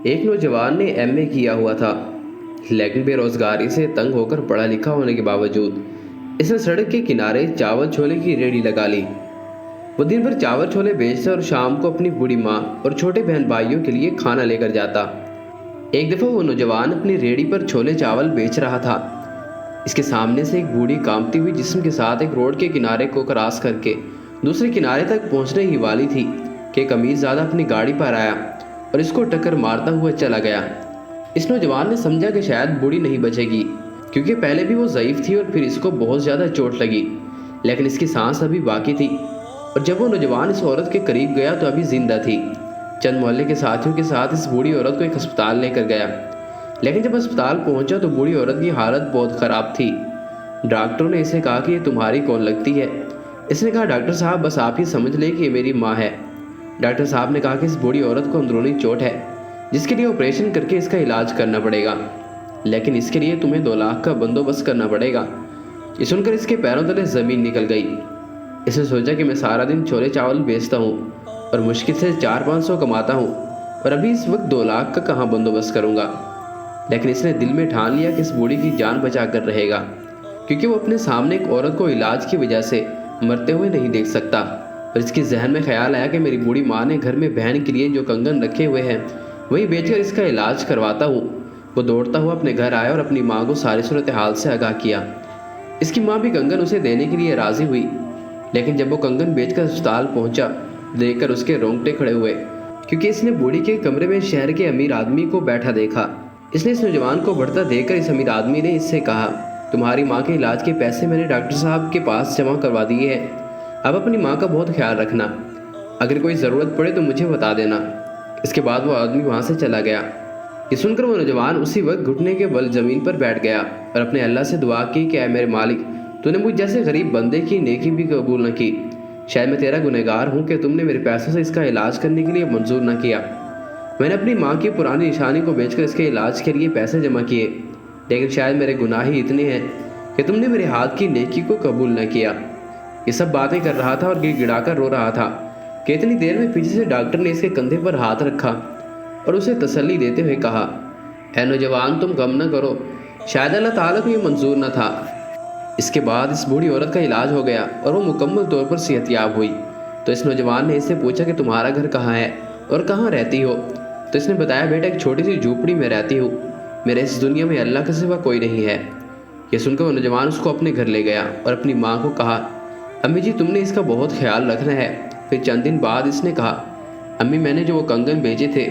ایک نوجوان نے ایم اے کیا ہوا تھا، لیکن بے روزگاری سے تنگ ہو کر پڑھا لکھا ہونے کے باوجود اس نے سڑک کے کنارے چاول چھولے کی ریڑھی لگا لی۔ وہ دن بھر چاول چھولے بیچتا اور شام کو اپنی بوڑھی ماں اور چھوٹے بہن بھائیوں کے لیے کھانا لے کر جاتا۔ ایک دفعہ وہ نوجوان اپنی ریڑھی پر چھولے چاول بیچ رہا تھا۔ اس کے سامنے سے ایک بوڑھی کانپتی ہوئی جسم کے ساتھ ایک روڈ کے کنارے کو کراس کر کے دوسرے کنارے تک پہنچنے ہی والی تھی کہ ایک امیر زادہ اپنی گاڑی پر آیا اور اس کو ٹکر مارتا ہوا چلا گیا۔ اس نوجوان نے سمجھا کہ شاید بوڑھی نہیں بچے گی، کیونکہ پہلے بھی وہ ضعیف تھی اور پھر اس کو بہت زیادہ چوٹ لگی، لیکن اس کی سانس ابھی باقی تھی۔ اور جب وہ نوجوان اس عورت کے قریب گیا تو ابھی زندہ تھی۔ چند محلے کے ساتھیوں کے ساتھ اس بوڑھی عورت کو ایک ہسپتال لے کر گیا، لیکن جب ہسپتال پہنچا تو بوڑھی عورت کی حالت بہت خراب تھی۔ ڈاکٹروں نے اسے کہا کہ یہ تمہاری کون لگتی ہے؟ اس نے کہا ڈاکٹر صاحب بس آپ ہی سمجھ لیں کہ یہ میری ماں ہے۔ ڈاکٹر صاحب نے کہا کہ اس بوڑھی عورت کو اندرونی چوٹ ہے جس کے لیے آپریشن کر کے اس کا علاج کرنا پڑے گا، لیکن اس کے لیے تمہیں 2 لاکھ کا بندوبست کرنا پڑے گا۔ یہ سن کر اس کے پیروں تلے زمین نکل گئی۔ اس نے سوچا کہ میں سارا دن چھولے چاول بیچتا ہوں اور مشکل سے 400-500 کماتا ہوں، اور ابھی اس وقت 2 لاکھ کا کہاں بندوبست کروں گا؟ لیکن اس نے دل میں ٹھان لیا کہ اس بوڑھی کی جان بچا کر رہے گا، کیونکہ وہ اپنے سامنے ایک عورت کو علاج کی وجہ سے مرتے ہوئے نہیں دیکھ سکتا۔ اور اس کے ذہن میں خیال آیا کہ میری بوڑھی ماں نے گھر میں بہن کے لیے جو کنگن رکھے ہوئے ہیں وہی بیچ کر اس کا علاج کرواتا ہوں۔ وہ دوڑتا ہوا اپنے گھر آیا اور اپنی ماں کو ساری صورتحال سے آگاہ کیا۔ اس کی ماں بھی کنگن اسے دینے کے لیے راضی ہوئی، لیکن جب وہ کنگن بیچ کر اسپتال پہنچا دیکھ کر اس کے رونگٹے کھڑے ہوئے، کیونکہ اس نے بوڑھی کے کمرے میں شہر کے امیر آدمی کو بیٹھا دیکھا۔ اس نے اس نوجوان کو بڑھتا دیکھ کر اس امیر آدمی نے اس سے کہا، تمہاری ماں کے علاج کے پیسے میں نے ڈاکٹر صاحب کے پاس جمع کروا دیے ہیں، اب اپنی ماں کا بہت خیال رکھنا، اگر کوئی ضرورت پڑے تو مجھے بتا دینا۔ اس کے بعد وہ آدمی وہاں سے چلا گیا۔ یہ سن کر وہ نوجوان اسی وقت گھٹنے کے بل زمین پر بیٹھ گیا اور اپنے اللہ سے دعا کی کہ اے میرے مالک، تو نے مجھ جیسے غریب بندے کی نیکی بھی قبول نہ کی۔ شاید میں تیرا گنہگار ہوں کہ تم نے میرے پیسوں سے اس کا علاج کرنے کے لیے منظور نہ کیا۔ میں نے اپنی ماں کی پرانی نشانی کو بیچ کر اس کے علاج کے لیے پیسے جمع کیے، لیکن شاید میرے گناہ ہی اتنے ہیں کہ تم نے میرے ہاتھ کی نیکی کو قبول نہ کیا۔ یہ سب باتیں کر رہا تھا اور گڑ گڑا کر رو رہا تھا کہ اتنی دیر میں پیچھے سے ڈاکٹر نے اس کے کندھے پر ہاتھ رکھا اور اسے تسلی دیتے ہوئے کہا، اے نوجوان تم غم نہ کرو، شاید اللہ تعالیٰ کو یہ منظور نہ تھا۔ اس کے بعد اس بوڑھی عورت کا علاج ہو گیا اور وہ مکمل طور پر صحت یاب ہوئی۔ تو اس نوجوان نے اس سے پوچھا کہ تمہارا گھر کہاں ہے اور کہاں رہتی ہو؟ تو اس نے بتایا، بیٹا ایک چھوٹی سی جھوپڑی میں رہتی ہوں، میرے اس دنیا میں اللہ کے سوا کوئی نہیں ہے۔ یہ سن کر وہ نوجوان اس کو اپنے گھر لے گیا اور اپنی ماں کو کہا، امی جی تم نے اس کا بہت خیال رکھنا ہے۔ پھر چند دن بعد اس نے کہا، امی میں نے جو وہ کنگن بیچے تھے،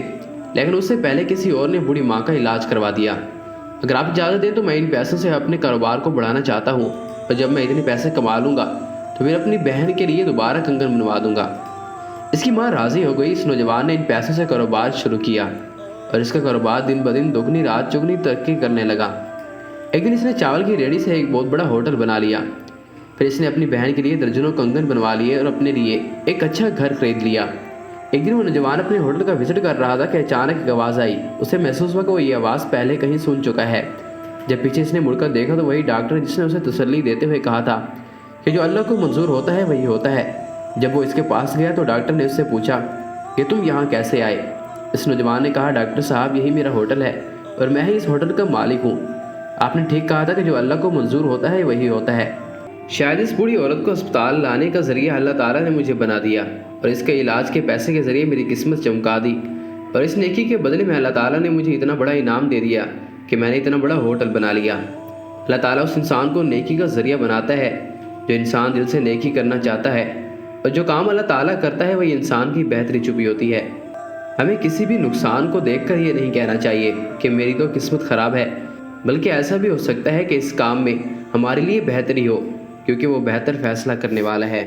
لیکن اس سے پہلے کسی اور نے بوڑھی ماں کا علاج کروا دیا۔ اگر آپ اجازت دیں تو میں ان پیسوں سے اپنے کاروبار کو بڑھانا چاہتا ہوں، اور جب میں اتنے پیسے کما لوں گا تو پھر اپنی بہن کے لیے دوبارہ کنگن بنوا دوں گا۔ اس کی ماں راضی ہو گئی۔ اس نوجوان نے ان پیسوں سے کاروبار شروع کیا اور اس کا کاروبار دن بدن دگنی رات چگنی ترقی کرنے لگا۔ ایک دن اس نے چاول کی ریڑھی سے ایک بہت بڑا ہوٹل بنا لیا۔ پھر اس نے اپنی بہن کے لیے درجنوں کنگن بنوا لیے اور اپنے لیے ایک اچھا گھر خرید لیا۔ ایک دن وہ نوجوان اپنے ہوٹل کا وزٹ کر رہا تھا کہ اچانک ایک آواز آئی۔ اسے محسوس ہوا کہ وہ یہ آواز پہلے کہیں سن چکا ہے۔ جب پیچھے اس نے مڑ کر دیکھا تو وہی ڈاکٹر جس نے اسے تسلی دیتے ہوئے کہا تھا کہ جو اللہ کو منظور ہوتا ہے وہی ہوتا ہے۔ جب وہ اس کے پاس گیا تو ڈاکٹر نے اس سے پوچھا کہ تم یہاں کیسے آئے؟ اس نوجوان نے کہا، ڈاکٹر صاحب یہی میرا ہوٹل ہے اور میں ہی اس ہوٹل کا مالک ہوں۔ آپ نے ٹھیک کہا تھا کہ جو اللہ کو منظور ہوتا ہے وہی ہوتا ہے۔ شاید اس بوڑھی عورت کو اسپتال لانے کا ذریعہ اللہ تعالیٰ نے مجھے بنا دیا اور اس کے علاج کے پیسے کے ذریعے میری قسمت چمکا دی، اور اس نیکی کے بدلے میں اللہ تعالیٰ نے مجھے اتنا بڑا انعام دے دیا کہ میں نے اتنا بڑا ہوٹل بنا لیا۔ اللہ تعالیٰ اس انسان کو نیکی کا ذریعہ بناتا ہے جو انسان دل سے نیکی کرنا چاہتا ہے، اور جو کام اللہ تعالیٰ کرتا ہے وہی انسان کی بہتری چھپی ہوتی ہے۔ ہمیں کسی بھی نقصان کو دیکھ کر یہ نہیں کہنا چاہیے کہ میری تو قسمت خراب ہے، بلکہ ایسا بھی ہو سکتا ہے کہ اس کام میں ہمارے لیے بہتری ہو، کیونکہ وہ بہتر فیصلہ کرنے والا ہے۔